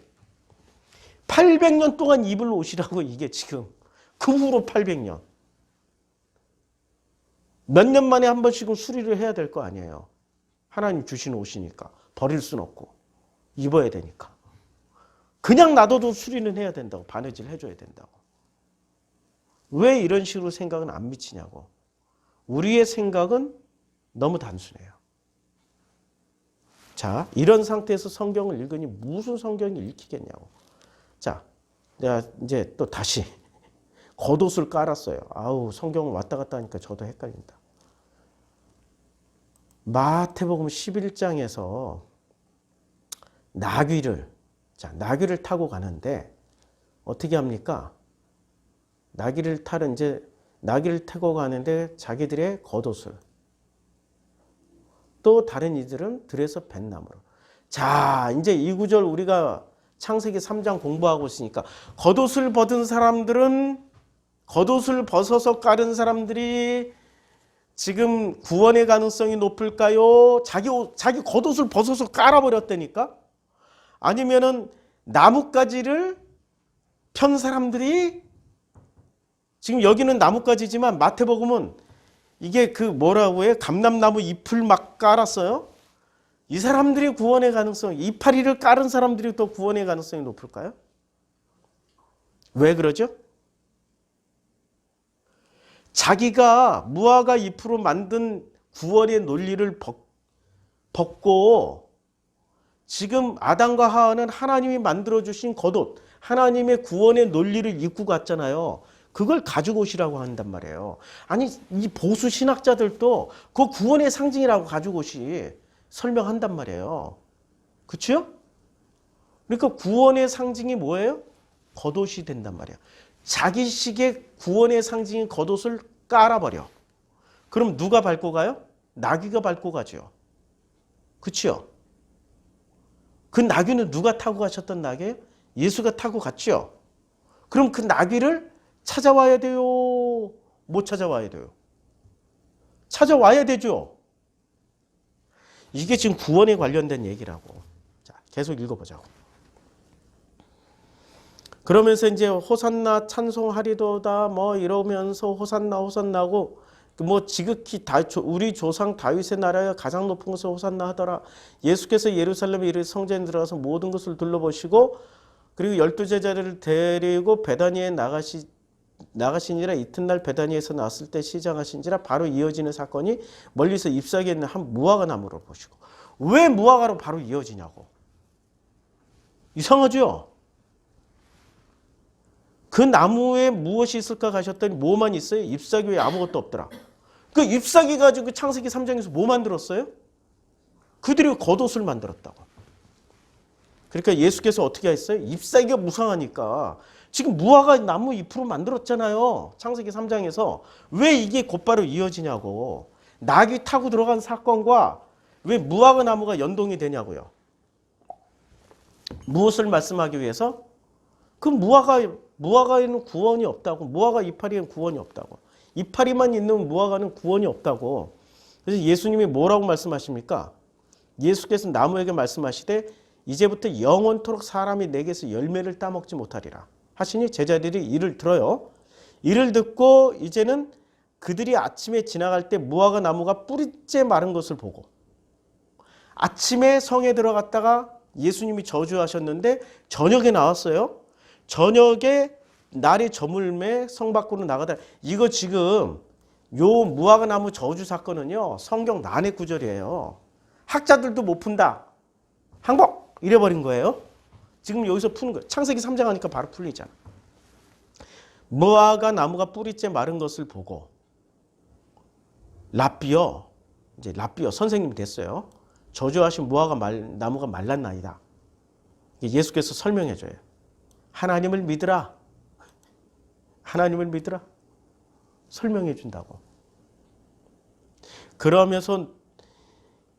[SPEAKER 1] 800년 동안 입을 옷이라고 이게 지금. 그 후로 800년. 몇 년 만에 한 번씩은 수리를 해야 될 거 아니에요. 하나님 주신 옷이니까. 버릴 수는 없고. 입어야 되니까. 그냥 놔둬도 수리는 해야 된다고. 바느질 해줘야 된다고. 왜 이런 식으로 생각은 안 미치냐고. 우리의 생각은 너무 단순해요. 자, 이런 상태에서 성경을 읽으니 무슨 성경을 읽히겠냐고. 자, 내가 이제 또 다시 겉옷을 깔았어요. 아우, 성경을 왔다 갔다 하니까 저도 헷갈린다. 마태복음 11장에서 나귀를 타고 가는데 어떻게 합니까? 나귀를 타고 가는데 자기들의 겉옷을, 또 다른 이들은 들에서 뱃나무로. 자, 이제 이 구절 우리가 창세기 3장 공부하고 있으니까 겉옷을 벗은 사람들은, 겉옷을 벗어서 깔은 사람들이 지금 구원의 가능성이 높을까요? 자기 겉옷을 벗어서 깔아버렸다니까? 아니면은 나뭇가지를 편 사람들이, 지금 여기는 나뭇가지지만 마태복음은 이게 그 뭐라고 해? 감람나무 잎을 막 깔았어요. 이 사람들이 구원의 가능성, 이파리를 깔은 사람들이 또 구원의 가능성이 높을까요? 왜 그러죠? 자기가 무화과 잎으로 만든 구원의 논리를 벗고 지금 아담과 하와는 하나님이 만들어주신 겉옷, 하나님의 구원의 논리를 입고 갔잖아요. 그걸 가죽옷이라고 한단 말이에요. 아니, 이 보수 신학자들도 그 구원의 상징이라고 가죽옷이 설명한단 말이에요. 그렇죠? 그러니까 구원의 상징이 뭐예요? 겉옷이 된단 말이에요. 자기식의 구원의 상징인 겉옷을 깔아버려. 그럼 누가 밟고 가요? 나귀가 밟고 가죠. 그렇죠? 그 나귀는 누가 타고 가셨던 나귀예요? 예수가 타고 갔죠. 그럼 그 나귀를 찾아와야 돼요? 못 찾아와야 돼요? 찾아와야 되죠. 이게 지금 구원에 관련된 얘기라고. 자, 계속 읽어보자고. 그러면서 이제 호산나 찬송하리도다 뭐 이러면서 호산나고 뭐 지극히 우리 조상 다윗의 나라에 가장 높은 곳에 호산나 하더라. 예수께서 예루살렘에 이르 성전에 들어가서 모든 것을 둘러보시고 그리고 12제자를 데리고 베다니에 나가시니라. 이튿날 베다니에서 나왔을 때 시장하신지라. 바로 이어지는 사건이 멀리서 잎사귀에 있는 한 무화과 나무를 보시고. 왜 무화과로 바로 이어지냐고. 이상하죠? 그 나무에 무엇이 있을까 가셨더니 뭐만 있어요? 잎사귀 외에 아무것도 없더라. 그 잎사귀 가지고 창세기 3장에서 뭐 만들었어요? 그들이 겉옷을 만들었다고. 그러니까 예수께서 어떻게 했어요? 잎사귀가 무상하니까 지금 무화과 나무 잎으로 만들었잖아요. 창세기 3장에서. 왜 이게 곧바로 이어지냐고. 낙이 타고 들어간 사건과 왜 무화과 나무가 연동이 되냐고요. 무엇을 말씀하기 위해서? 그 무화과에는 구원이 없다고. 무화과 이파리에는 구원이 없다고. 이파리만 있는 무화과는 구원이 없다고. 그래서 예수님이 뭐라고 말씀하십니까? 예수께서 나무에게 말씀하시되 이제부터 영원토록 사람이 내게서 열매를 따먹지 못하리라 하시니 제자들이 이를 들어요. 이를 듣고 이제는 그들이 아침에 지나갈 때 무화과 나무가 뿌리째 마른 것을 보고 아침에 성에 들어갔다가 예수님이 저주하셨는데 저녁에 나왔어요. 저녁에 날이 저물매 성 밖으로 나가다. 이거 지금 요 무화과 나무 저주 사건은요. 성경 난해 구절이에요. 학자들도 못 푼다. 항복! 이래버린 거예요. 지금 여기서 푸는 거예요. 창세기 3장 하니까 바로 풀리잖아. 무화과 나무가 뿌리째 마른 것을 보고 랍비여, 이제 랍비여 선생님이 됐어요. 저주하신 무화과 나무가 말랐나이다. 예수께서 설명해 줘요. 하나님을 믿으라. 하나님을 믿으라. 설명해 준다고. 그러면서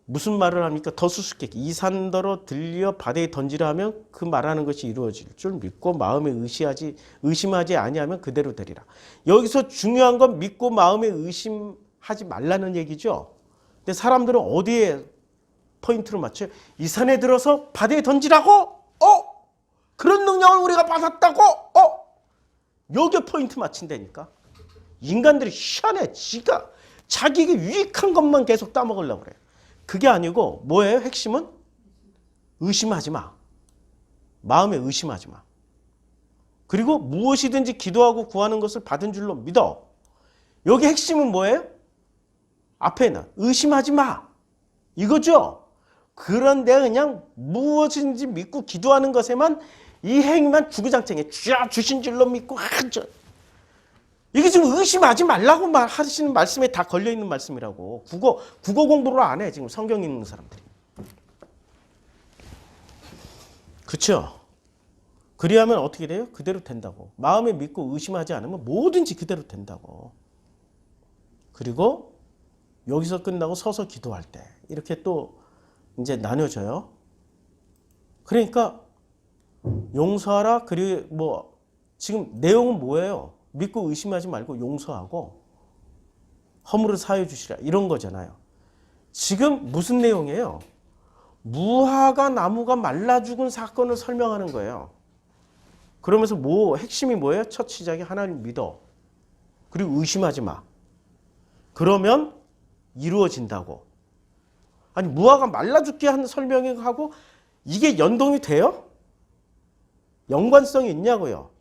[SPEAKER 1] 무슨 말을 합니까? 더 수수께끼. 이 산더러 들려 바다에 던지라 하면 그 말하는 것이 이루어질 줄 믿고 마음에 의심하지 아니하면 그대로 되리라. 여기서 중요한 건 믿고 마음에 의심하지 말라는 얘기죠. 근데 사람들은 어디에 포인트를 맞춰요? 이 산에 들어서 바다에 던지라고? 그런 능력을 우리가 받았다고? 여기에 포인트 맞춘다니까. 인간들이 희한해. 자기에게 유익한 것만 계속 따먹으려고 그래요. 그게 아니고 뭐예요? 핵심은? 의심하지 마. 마음에 의심하지 마. 그리고 무엇이든지 기도하고 구하는 것을 받은 줄로 믿어. 여기 핵심은 뭐예요? 앞에는 의심하지 마. 이거죠? 그런데 그냥 무엇인지 믿고 기도하는 것에만 이 행위만 주구장창에 주신 줄로 믿고 이게 지금 의심하지 말라고 하시는 말씀에 다 걸려있는 말씀이라고. 국어 공부를 안 해 지금 성경 읽는 사람들이. 그렇죠? 그리하면 어떻게 돼요? 그대로 된다고. 마음에 믿고 의심하지 않으면 뭐든지 그대로 된다고. 그리고 여기서 끝나고 서서 기도할 때 이렇게 또 이제 나눠져요. 그러니까 용서하라. 그리고 지금 내용은 뭐예요? 믿고 의심하지 말고 용서하고 허물을 사하여 주시라 이런 거잖아요. 지금 무슨 내용이에요? 무화과 나무가 말라 죽은 사건을 설명하는 거예요. 그러면서 핵심이 뭐예요? 첫 시작이 하나님 믿어. 그리고 의심하지 마. 그러면 이루어진다고. 아니 무화과 말라 죽게 하는 설명하고 이게 연동이 돼요? 연관성이 있냐고요.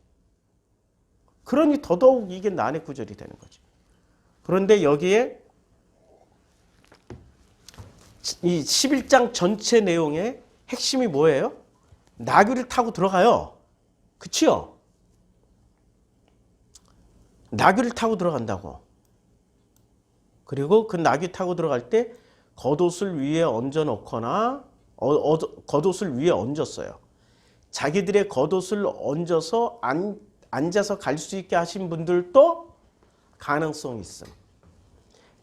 [SPEAKER 1] 그러니 더더욱 이게 난해 구절이 되는 거지. 그런데 여기에 이 11장 전체 내용의 핵심이 뭐예요? 나귀를 타고 들어가요. 그치요? 나귀를 타고 들어간다고. 그리고 그 나귀 타고 들어갈 때 겉옷을 위에 얹어 놓거나 겉옷을 위에 얹었어요. 자기들의 겉옷을 얹어서 앉아서 갈 수 있게 하신 분들도 가능성이 있음.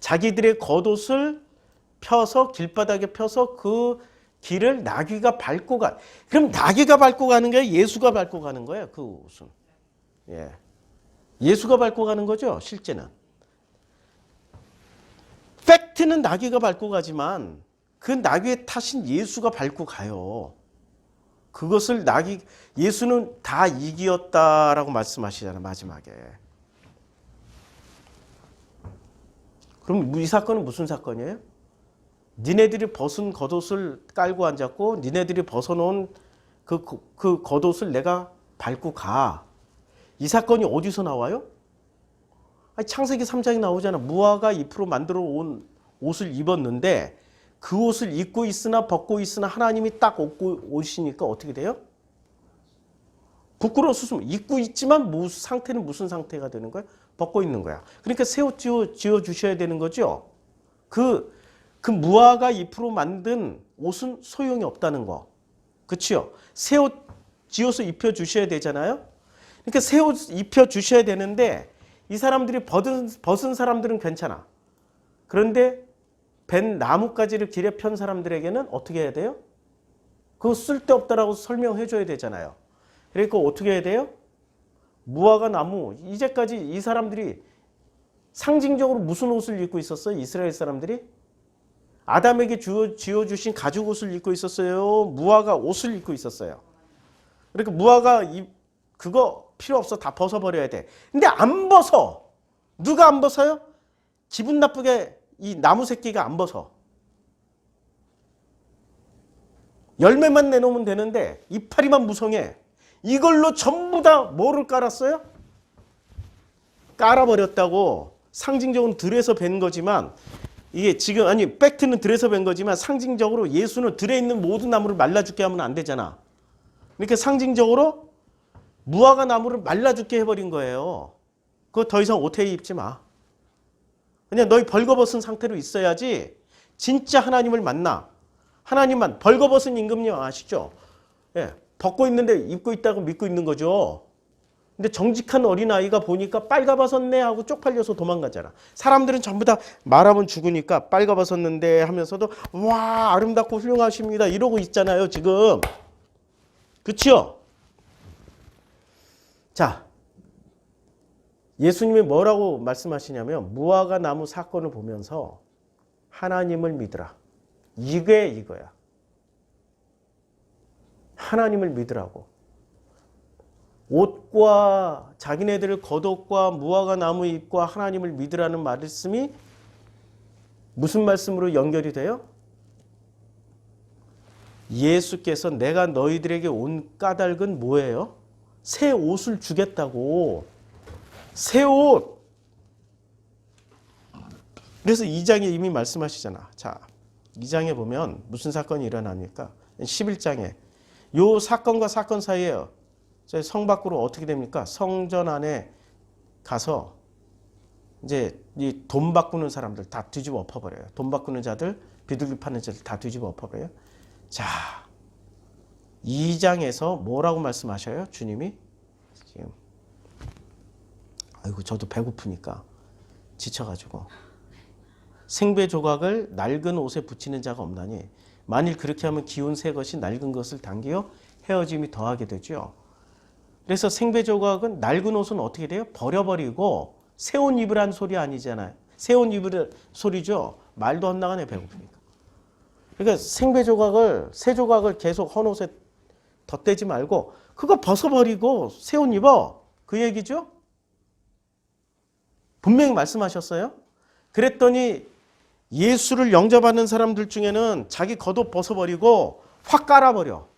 [SPEAKER 1] 자기들의 겉옷을 펴서 길바닥에 펴서 그 길을 나귀가 밟고 그럼 나귀가 밟고 가는 거예요? 예수가 밟고 가는 거예요? 그 옷은. 예. 예수가 밟고 가는 거죠, 실제는. 팩트는 나귀가 밟고 가지만 그 나귀에 타신 예수가 밟고 가요. 그것을 예수는 다 이기었다라고 말씀하시잖아요, 마지막에. 그럼 이 사건은 무슨 사건이에요? 니네들이 벗은 겉옷을 깔고 앉았고 니네들이 벗어놓은 그 겉옷을 내가 밟고 가. 이 사건이 어디서 나와요? 아니, 창세기 3장에 나오잖아. 무화과 잎으로 만들어 온 옷을 입었는데 그 옷을 입고 있으나 벗고 있으나 하나님이 딱 옷고 오시니까 어떻게 돼요? 부끄러워 수습. 입고 있지만 상태는 무슨 상태가 되는 거야? 벗고 있는 거야. 그러니까 새 옷 지어 주셔야 되는 거죠. 그 무화과 잎으로 만든 옷은 소용이 없다는 거. 그렇죠? 새 옷 지어서 입혀 주셔야 되잖아요. 그러니까 새 옷 입혀 주셔야 되는데 이 사람들이 벗은 사람들은 괜찮아. 그런데 벤 나뭇가지를 길에 편 사람들에게는 어떻게 해야 돼요? 그거 쓸데없다라고 설명해 줘야 되잖아요. 그러니까 어떻게 해야 돼요? 무화과 나무, 이제까지 이 사람들이 상징적으로 무슨 옷을 입고 있었어요? 이스라엘 사람들이? 아담에게 지어주신 가죽 옷을 입고 있었어요? 무화과 옷을 입고 있었어요? 그러니까 무화과 그거 필요 없어. 다 벗어버려야 돼. 근데 안 벗어. 누가 안 벗어요? 기분 나쁘게 이 나무 새끼가 안 벗어. 열매만 내놓으면 되는데 이파리만 무성해. 이걸로 전부 다 뭐를 깔았어요? 깔아버렸다고. 상징적으로 들에서 벤 거지만 이게 지금 아니 팩트는 들에서 벤 거지만 상징적으로 예수는 들에 있는 모든 나무를 말라 죽게 하면 안 되잖아. 이렇게 상징적으로 무화과 나무를 말라 죽게 해버린 거예요. 그거 더 이상 옷에 입지 마. 그냥 너희 벌거벗은 상태로 있어야지 진짜 하나님을 만나. 하나님만. 벌거벗은 임금님 아시죠? 예, 벗고 있는데 입고 있다고 믿고 있는 거죠. 근데 정직한 어린아이가 보니까 빨가벗었네 하고 쪽팔려서 도망가잖아. 사람들은 전부 다 말하면 죽으니까 빨가벗었는데 하면서도 와 아름답고 훌륭하십니다 이러고 있잖아요 지금. 그렇죠? 자, 예수님이 뭐라고 말씀하시냐면 무화과 나무 사건을 보면서 하나님을 믿으라. 이게 이거야. 하나님을 믿으라고. 옷과 자기네들 겉옷과 무화과 나무 잎과 하나님을 믿으라는 말씀이 무슨 말씀으로 연결이 돼요? 예수께서 내가 너희들에게 온 까닭은 뭐예요? 새 옷을 주겠다고. 새 옷. 그래서 2장에 이미 말씀하시잖아. 자, 2장에 보면 무슨 사건이 일어납니까? 11장에 요 사건과 사건 사이에 성 밖으로 어떻게 됩니까? 성전 안에 가서 이제 이 돈 바꾸는 사람들 다 뒤집어 엎어버려요. 돈 바꾸는 자들, 비둘기 파는 자들 다 뒤집어 엎어버려요. 자, 2장에서 뭐라고 말씀하셔요? 주님이 지금 아이고 저도 배고프니까 지쳐가지고 생배 조각을 낡은 옷에 붙이는 자가 없나니 만일 그렇게 하면 기운 새 것이 낡은 것을 당기어 헤어짐이 더하게 되죠. 그래서 생배 조각은 낡은 옷은 어떻게 돼요? 버려버리고 새 옷 입으라는 소리 아니잖아요. 새 옷 입으라는 소리죠. 말도 안 나가네 배고프니까. 그러니까 생배 조각을 새 조각을 계속 헌 옷에 덧대지 말고 그거 벗어버리고 새 옷 입어. 그 얘기죠. 분명히 말씀하셨어요. 그랬더니 예수를 영접하는 사람들 중에는 자기 겉옷 벗어버리고 확 깔아버려.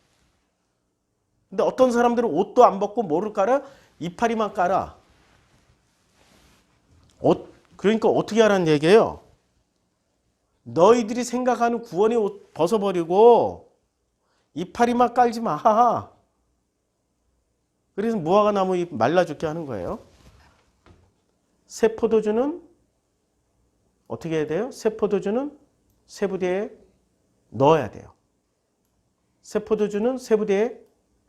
[SPEAKER 1] 근데 어떤 사람들은 옷도 안 벗고 뭐를 깔아? 이파리만 깔아. 그러니까 어떻게 하라는 얘기예요? 너희들이 생각하는 구원의 옷 벗어버리고 이파리만 깔지 마. 그래서 무화과 나무 잎 말라 죽게 하는 거예요. 새 포도주는 어떻게 해야 돼요? 새 포도주는 새 부대에 넣어야 돼요. 새 포도주는 새 부대에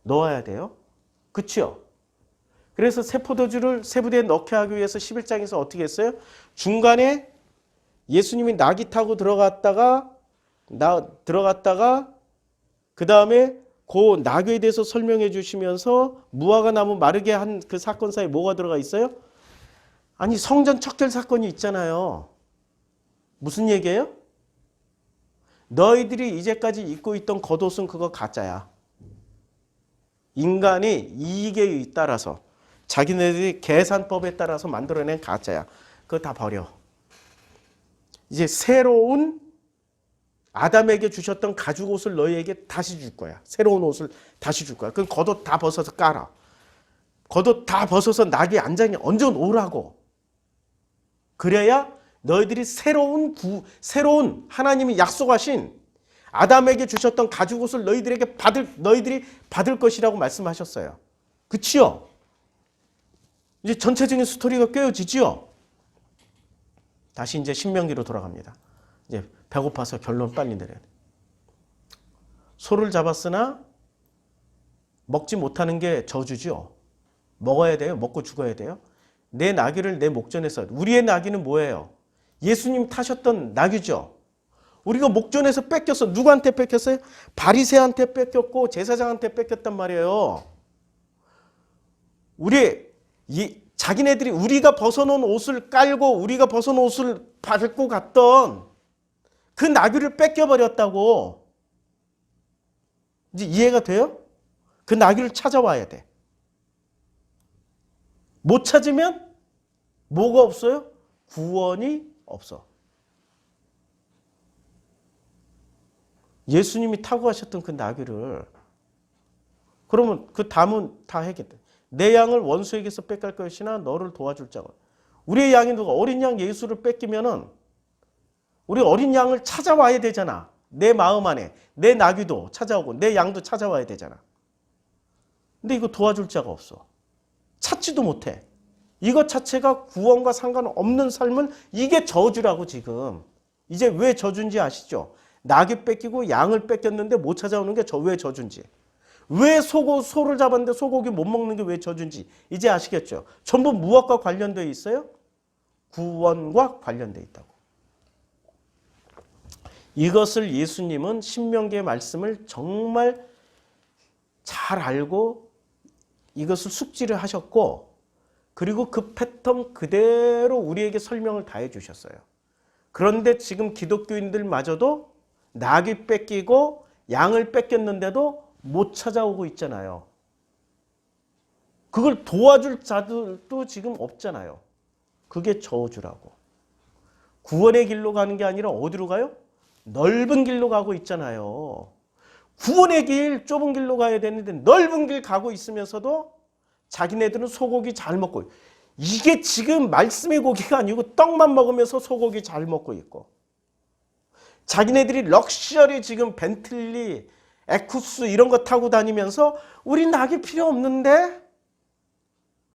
[SPEAKER 1] 넣어야 돼요. 그렇죠? 그래서 새 포도주를 새 부대에 넣게 하기 위해서 11장에서 어떻게 했어요? 중간에 예수님이 나귀 타고 들어갔다가 그 다음에 그 나귀에 대해서 설명해 주시면서 무화과 나무 마르게 한 그 사건 사이에 뭐가 들어가 있어요? 아니 성전 척결 사건이 있잖아요. 무슨 얘기예요? 너희들이 이제까지 입고 있던 겉옷은 그거 가짜야. 인간이 이익에 따라서 자기네들이 계산법에 따라서 만들어낸 가짜야. 그거 다 버려. 이제 새로운 아담에게 주셨던 가죽 옷을 너희에게 다시 줄 거야. 새로운 옷을 다시 줄 거야. 그럼 겉옷 다 벗어서 깔아. 겉옷 다 벗어서 나귀 안장에 얹어 놓으라고. 그래야 너희들이 새로운 하나님이 약속하신 아담에게 주셨던 가죽 옷을 너희들이 받을 것이라고 말씀하셨어요. 그치요? 이제 전체적인 스토리가 꿰어지지요? 다시 이제 신명기로 돌아갑니다. 이제 배고파서 결론 빨리 내려야 돼. 소를 잡았으나 먹지 못하는 게 저주죠. 먹어야 돼요. 먹고 죽어야 돼요. 내 나귀를 내 목전에서. 우리의 나귀는 뭐예요? 예수님 타셨던 나귀죠. 우리가 목전에서 뺏겼어. 누구한테 뺏겼어요? 바리새한테 뺏겼고 제사장한테 뺏겼단 말이에요. 자기네들이 우리가 벗어놓은 옷을 깔고 우리가 벗어놓은 옷을 밟고 갔던 그 나귀를 뺏겨버렸다고. 이제 이해가 돼요? 그 나귀를 찾아와야 돼. 못 찾으면 뭐가 없어요? 구원이 없어. 예수님이 타고 가셨던 그 나귀를, 그러면 그 담은 다 해겠다. 내 양을 원수에게서 뺏갈 것이나 너를 도와줄 자가. 우리의 양이 누가 어린 양 예수를 뺏기면은 우리 어린 양을 찾아와야 되잖아. 내 마음 안에 내 나귀도 찾아오고 내 양도 찾아와야 되잖아. 근데 이거 도와줄 자가 없어. 찾지도 못해. 이것 자체가 구원과 상관없는 삶은 이게 저주라고. 지금 이제 왜 저주인지 아시죠? 나귀 뺏기고 양을 뺏겼는데 못 찾아오는 게 왜 저주인지, 왜 소를 잡았는데 소고기 못 먹는 게 왜 저주인지 이제 아시겠죠? 전부 무엇과 관련되어 있어요? 구원과 관련되어 있다고. 이것을 예수님은 신명기의 말씀을 정말 잘 알고 이것을 숙지를 하셨고, 그리고 그 패턴 그대로 우리에게 설명을 다 해주셨어요. 그런데 지금 기독교인들마저도 나귀 뺏기고 양을 뺏겼는데도 못 찾아오고 있잖아요. 그걸 도와줄 자들도 지금 없잖아요. 그게 저주라고. 구원의 길로 가는 게 아니라 어디로 가요? 넓은 길로 가고 있잖아요. 구원의 길, 좁은 길로 가야 되는데 넓은 길 가고 있으면서도 자기네들은 소고기 잘 먹고, 이게 지금 말씀의 고기가 아니고 떡만 먹으면서 소고기 잘 먹고 있고, 자기네들이 럭셔리 지금 벤틀리, 에쿠스 이런 거 타고 다니면서 우리 낙이 필요 없는데